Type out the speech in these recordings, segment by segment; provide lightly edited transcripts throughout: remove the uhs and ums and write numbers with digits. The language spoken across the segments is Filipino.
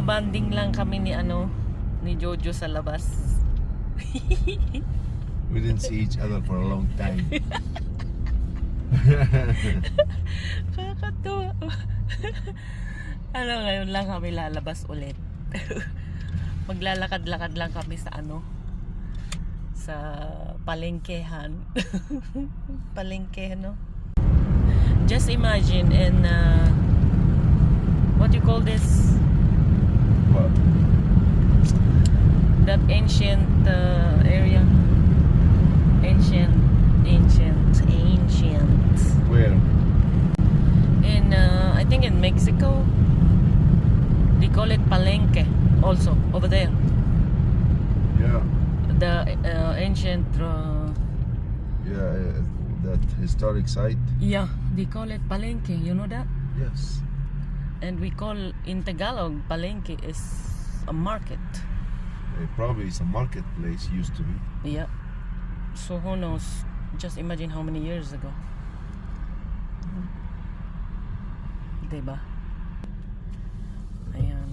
Nagba-banding lang kami ni Jojo sa labas. We didn't see each other for a long time. Kakatuwa. Ngayon lang kami lalabas ulit. Maglalakad-lakad lang kami sa sa palengkehan. Palengke, no? Just imagine in what you call this? What? That ancient area. Ancient. Where? In I think in Mexico. They call it Palenque also over there. Yeah. The ancient Yeah, that historic site. yeah, they call it Palenque, you know that? Yes. And we call in Tagalog Palenque is a market. Probably it's a marketplace, used to be. Yeah. So who knows? Just imagine how many years ago. Diba? Ayan.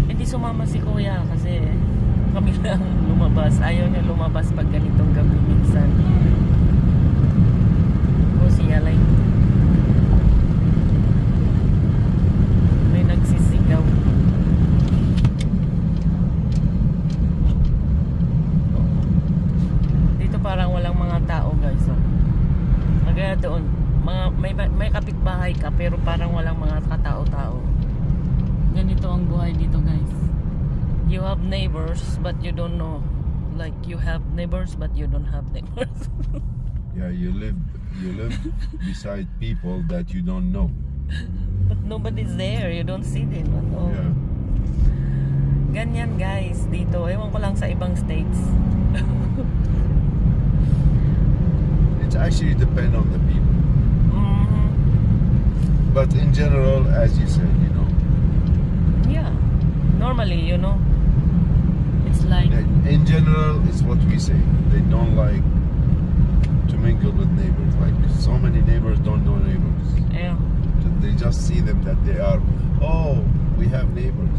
Hindi sumama si Kuya kasi kami lang lumabas. Ayaw niya lumabas pag ganitong gabi minsan. O siya like may nagsisigaw. Dito parang walang mga tao, guys. Kagaya doon, may kapitbahay ka pero parang walang mga katao-tao. Ganito ang buhay dito, guys. You have neighbors but you don't know. Like you have neighbors but you don't have neighbors. Yeah, you live beside people that you don't know. But nobody's there. You don't see them at all. Yeah. Ganyan, guys, dito. Ewan ko lang sa ibang states. It actually depends on the people. Mhm. But in general, as you said, Yeah. Normally, it's like in general, it's what we say. They don't like to mingle with neighbors. Like so many neighbors don't know neighbors. yeah. They just see them that they are. Oh, we have neighbors.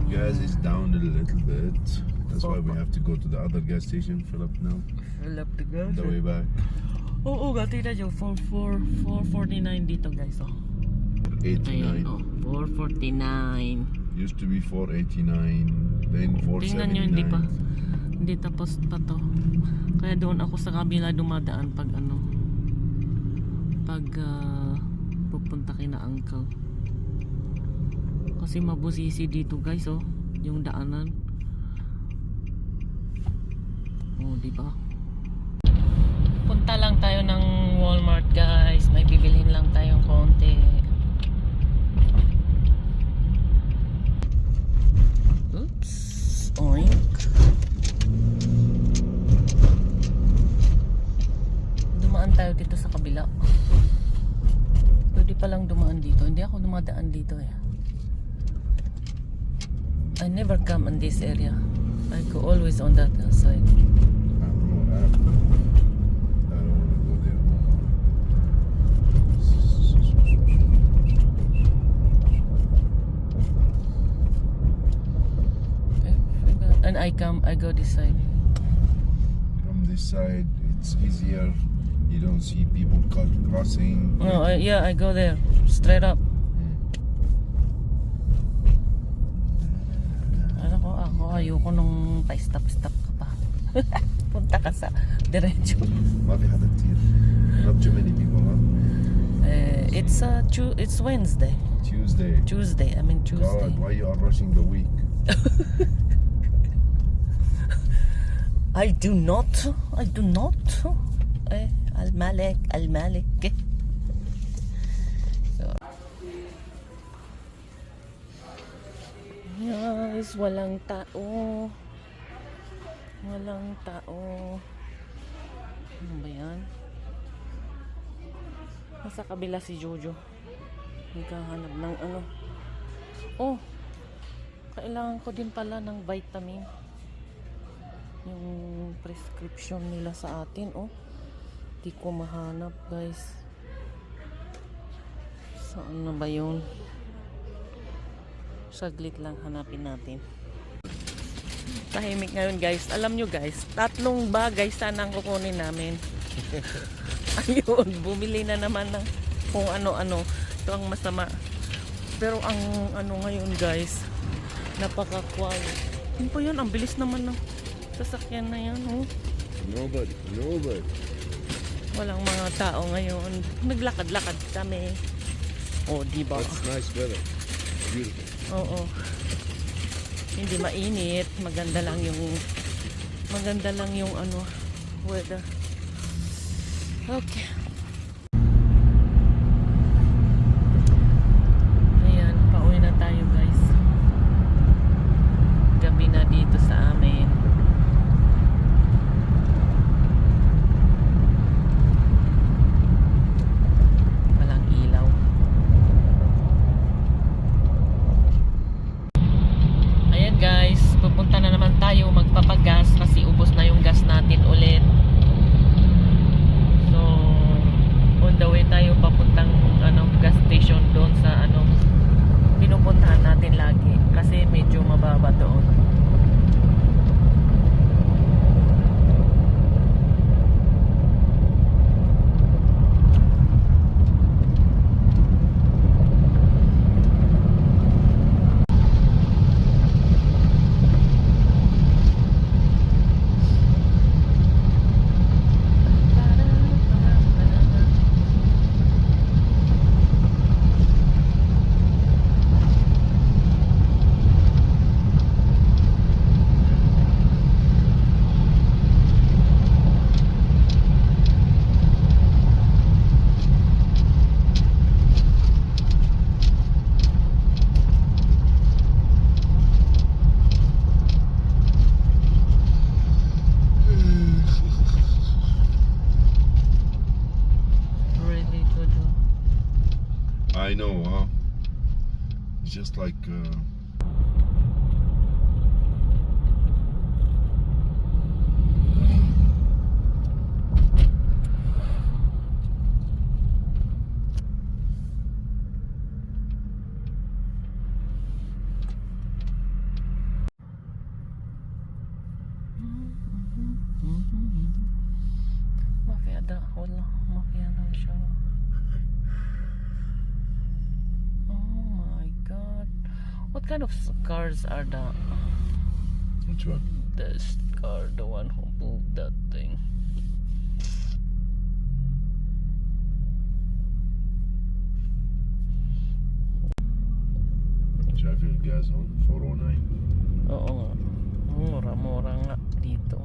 Gas is down a little bit. That's why we have to go to the other gas station, fill up now. Fill up the gas. On the way back. Oo, gatira nyo. 449 dito, guys. Oh. 89. Ayan, 449. Used to be 489. Then 479. Tingnan nyo, hindi tapos pa to. Kaya doon ako sa kabila dumadaan pag pupunta kina uncle. Kasi mabusisi dito, guys, yung daanan. Diba? Punta lang tayo ng Walmart, guys. May bibilhin lang tayong konti. Oops. Oink. Dumaan tayo dito sa kabila. Pwede palang dumaan dito. Hindi ako dumadaan dito eh. I never come in this area. I go always on that side. I don't want to go there. And I go this side. From this side, it's easier. You don't see people crossing. No, I go there. Straight up. Ako ayoko nung pa-stop ka pa. Punta ka sa diretso. ما في حدا كتير. Not too many people, huh? It's Wednesday. Tuesday. I mean Tuesday. God, why you are rushing the week? I do not. Al-Malik. Guys, walang tao. Ano ba yan? Nasa kabila si Jojo. Naghahanap ng Oh, kailangan ko din pala ng vitamin. Yung prescription nila sa atin. Oh, di ko mahanap guys. Saan na ba yun? Saglit lang, hanapin natin. Tahimik ngayon guys. Alam nyo guys, 3 bagay sana ang kukunin namin. Ayun, bumili na naman ng kung ano-ano. Ito ang masama. Pero ang ano ngayon guys, napaka-quiet. Yun po yun, ang bilis naman ng sasakyan na yan. Oh. Nobody. Walang mga tao ngayon. Naglakad-lakad kami. Oh, diba? That's nice weather. Beautiful. Oo. Hindi mainit, maganda lang yung ano, weather. Okay. Ayan, pauwi na tayo guys. Gabi na dito sa amin. Walang ilaw. Ayan guys, pupunta na naman tayo magpapagas kasi ubos na yung gas natin ulit. So, on the way tayo papuntang gas station doon sa pinupuntahan natin lagi kasi medyo mababa doon. I know, huh? It's just like Mafiada, wala. Mafiada siya. Oh my god. What kind of cars are that? which one? This car, the one who moved that thing. Sheffield gas on 409. Oo nga. Mura-mura nga dito.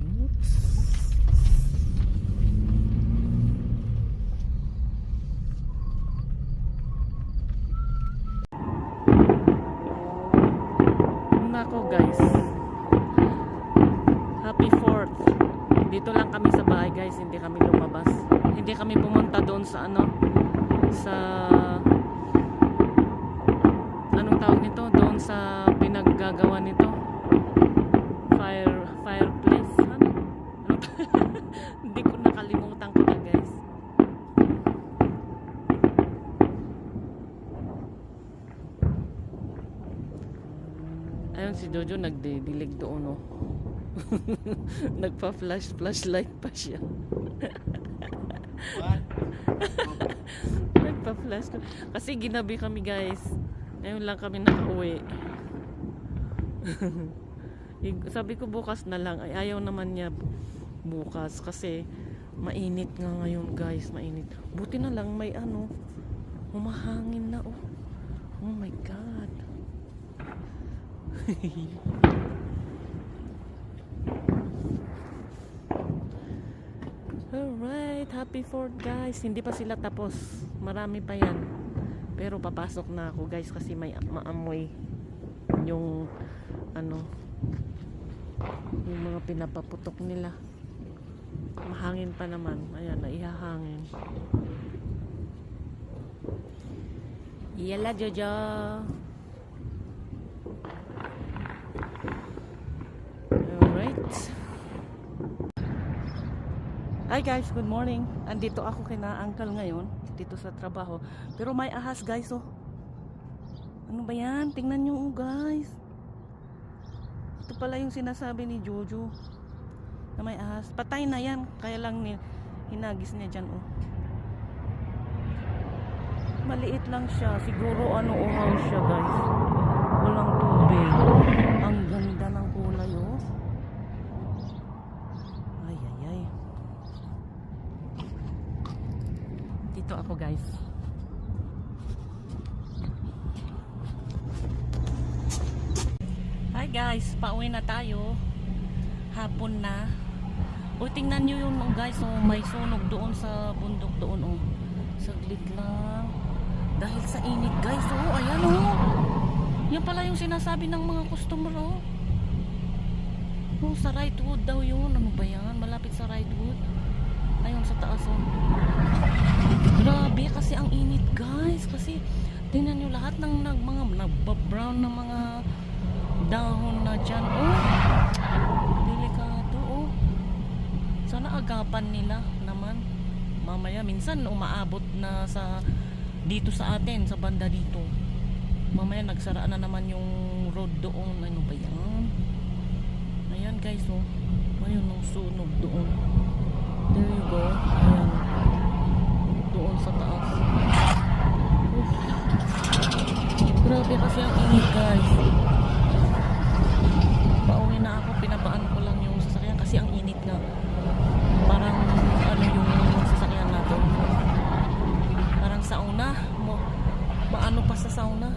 Oops. Nako guys. Happy 4th. Dito lang kami sa bahay guys, hindi kami lumabas. Hindi kami pumunta doon sa sa anong tawag nito? Doon sa pinaggagawa nito. Fireplace. Ano? Hindi ko nakalimutan ko na guys. Ayun si Jojo nagdidilig doon oh. Flashlight pa siya. Nagpa-flash kasi ginabi kami guys. Ngayon lang kami nakauwi. Sabi ko bukas na lang. Ay ayaw naman niya bukas kasi mainit nga ngayon guys, mainit. Buti na lang may humahangin na oh. Oh my god. Alright, happy 4th guys. Hindi pa sila tapos. Marami pa yan. Pero papasok na ako guys kasi may maamoy yung yung mga pinapaputok nila. Mahangin pa naman. Ayan, naihahangin. Yala Jojo. Hi guys, good morning. Andito ako kina Uncle ngayon, dito sa trabaho. Pero may ahas guys, oh. Ano ba yan? Tingnan nyo, oh, guys. Ito pala yung sinasabi ni Jojo na may ahas. Patay na yan, kaya lang hinagis niya dyan, oh. Maliit lang siya. Siguro uhaw siya, guys. Walang tubig. Ang ganda ng kulay, oh. Ay, ay, ay. Dito ako, guys. Hi guys, pauwi na tayo. Hapon na. O tingnan nyo yun, oh, guys, oh, may sunog doon sa bundok doon, oh. Saglit lang. Dahil sa init, guys, oh, ayan, oh. Yan pala yung sinasabi ng mga customer, oh. Oh, sa Rightwood daw yun. Ano ba yan? Malapit sa Rightwood. Ayun, sa taas, oh. Grabe, kasi ang init, guys. Kasi, tingnan nyo lahat ng mga nag-brown na mga dahon na dyan, oh. Delikado, oh. Sana agapan nila naman. Mamaya, minsan umaabot na sa dito sa atin, sa banda dito. Mamaya nagsara na naman yung road doon. Ano ba yan? Ayan guys, oh. Ayun yung sunog doon. There you go. Ayan. Doon sa taas. Oof. Grabe kasi ang init, guys. Pauwi na ako, pinabaan ko lang yung sasakyan kasi ang init nga. Parang ano yung sasakyan natin. Parang sauna. Maano pa sa sauna.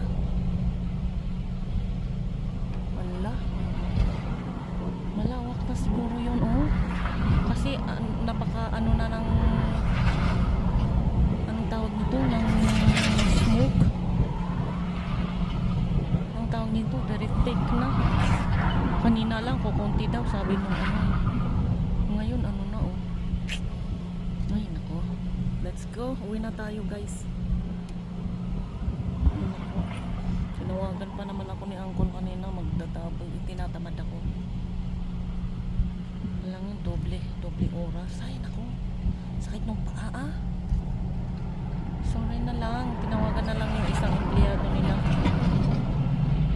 Wala. Malawak na siguro yun, oh. Kasi napaka ano na ng anong tawag nito? Ng smoke. Ang tawag nito, very thick na. Kanina lang, kukunti daw, sabi nung ano. Ngayon, ano na, oh. Ay, nako. Let's go. Uwi na tayo, guys. Ay, nako. Tinawagan pa naman ako ni Uncle kanina. Magdataboy. Tinatamad ako. Lang yung doble oras. Ay, nako. Sakit ng paa, ah. Sorry na lang. Tinawagan na lang yung isang empleyado nila.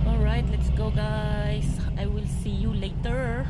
Alright, let's go, guys. I will see you later.